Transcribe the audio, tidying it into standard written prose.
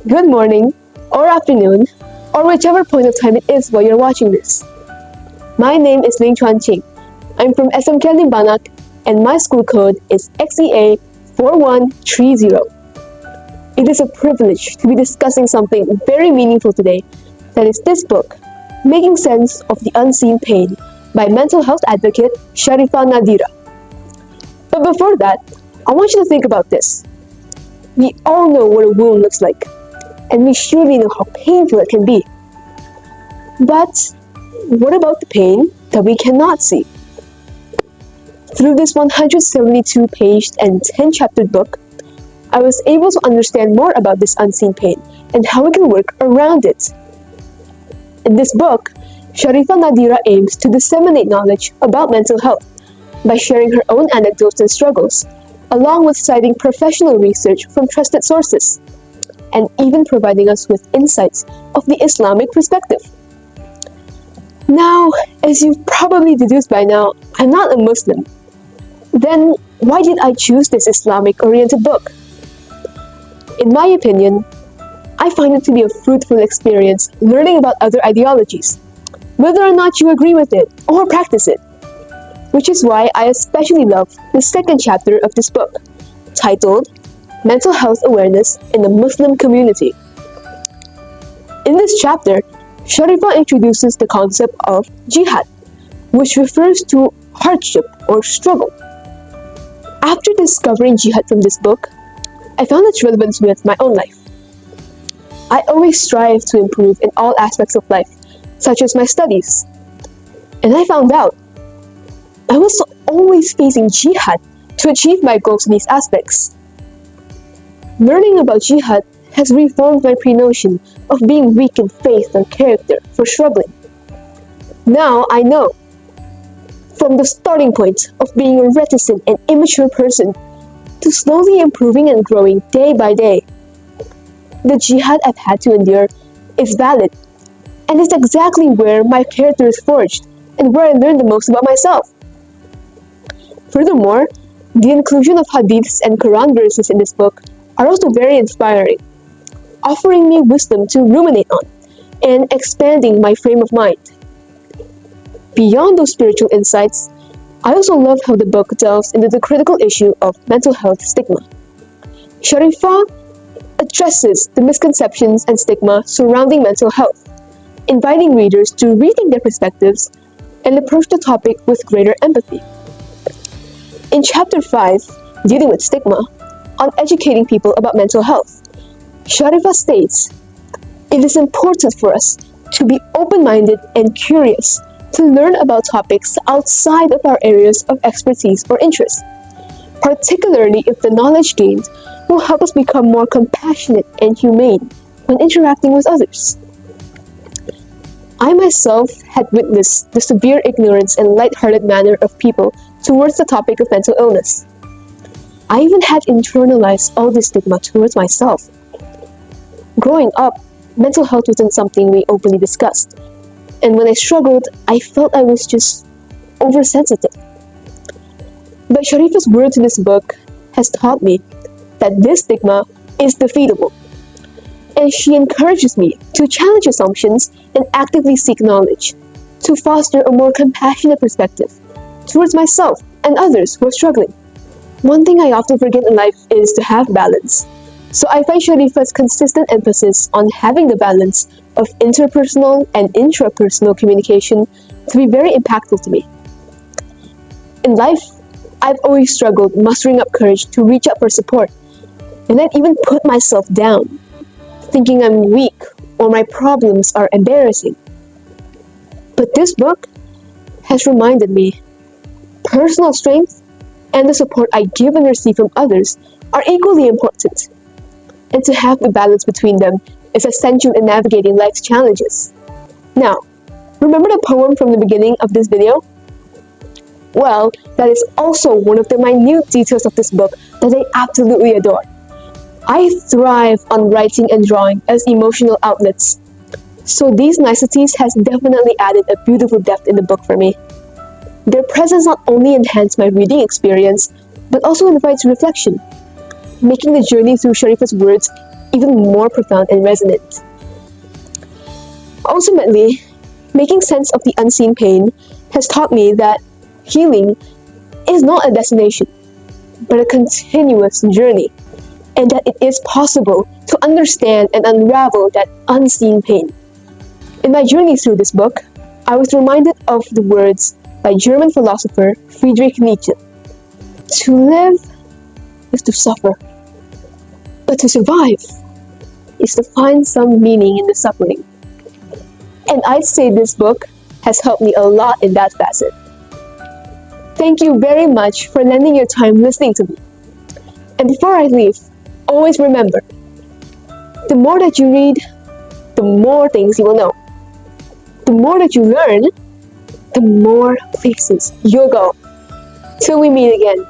good morning, or afternoon, or whichever point of time it is while you're watching this. My name is Ling Chuan Ching. I'm from SMK Limbanak, and my school code is XEA 4130. It is a privilege to be discussing something very meaningful today, that is this book, Making Sense of the Unseen Pain, by mental health advocate Sharifah Nadira. But before that, I want you to think about this. We all know what a wound looks like, and we surely know how painful it can be. But what about the pain that we cannot see? Through this 172-page and 10-chaptered book, I was able to understand more about this unseen pain and how we can work around it. In this book, Sharifah Nadira aims to disseminate knowledge about mental health by sharing her own anecdotes and struggles, along with citing professional research from trusted sources, and even providing us with insights of the Islamic perspective. Now, as you've probably deduced by now, I'm not a Muslim. Then, why did I choose this Islamic-oriented book? In my opinion, I find it to be a fruitful experience learning about other ideologies, whether or not you agree with it or practice it. Which is why I especially love the second chapter of this book, titled Mental Health Awareness in the Muslim Community. In this chapter, Sharifah introduces the concept of jihad, which refers to hardship or struggle. After discovering jihad from this book, I found its relevance with my own life. I always strive to improve in all aspects of life, such as my studies. And I found out I was always facing jihad to achieve my goals in these aspects. Learning about jihad has reformed my pre-notion of being weak in faith and character for struggling. Now I know, from the starting point of being a reticent and immature person to slowly improving and growing day by day, the jihad I've had to endure is valid, and it's exactly where my character is forged and where I learned the most about myself. Furthermore, the inclusion of hadiths and Quran verses in this book are also very inspiring, offering me wisdom to ruminate on and expanding my frame of mind. Beyond those spiritual insights, I also love how the book delves into the critical issue of mental health stigma. Sharifah addresses the misconceptions and stigma surrounding mental health, inviting readers to rethink their perspectives and approach the topic with greater empathy. In Chapter 5, dealing with stigma, on educating people about mental health, Sharifah states, "It is important for us to be open-minded and curious to learn about topics outside of our areas of expertise or interest, particularly if the knowledge gained will help us become more compassionate and humane when interacting with others." I myself had witnessed the severe ignorance and lighthearted manner of people towards the topic of mental illness. I even had internalized all this stigma towards myself. Growing up, mental health wasn't something we openly discussed, and when I struggled, I felt I was just oversensitive. But Sharifah's words in this book has taught me that this stigma is defeatable, and she encourages me to challenge assumptions and actively seek knowledge, to foster a more compassionate perspective towards myself and others who are struggling. One thing I often forget in life is to have balance. So I find Sharifah's consistent emphasis on having the balance of interpersonal and intrapersonal communication to be very impactful to me. In life, I've always struggled mustering up courage to reach out for support, and I'd even put myself down, thinking I'm weak or my problems are embarrassing. But this book has reminded me personal strength and the support I give and receive from others are equally important, and to have the balance between them is essential in navigating life's challenges. Now, remember the poem from the beginning of this video? Well, that is also one of the minute details of this book that I absolutely adore. I thrive on writing and drawing as emotional outlets, so these niceties has definitely added a beautiful depth in the book for me. Their presence not only enhances my reading experience, but also invites reflection, making the journey through Sharifah's words even more profound and resonant. Ultimately, making sense of the unseen pain has taught me that healing is not a destination, but a continuous journey, and that it is possible to understand and unravel that unseen pain. In my journey through this book, I was reminded of the words by German philosopher Friedrich Nietzsche. To live is to suffer, but to survive is to find some meaning in the suffering. And I'd say this book has helped me a lot in that facet. Thank you very much for lending your time listening to me. And before I leave, always remember, the more that you read, the more things you will know. The more that you learn, the more places you'll go. Till we meet again.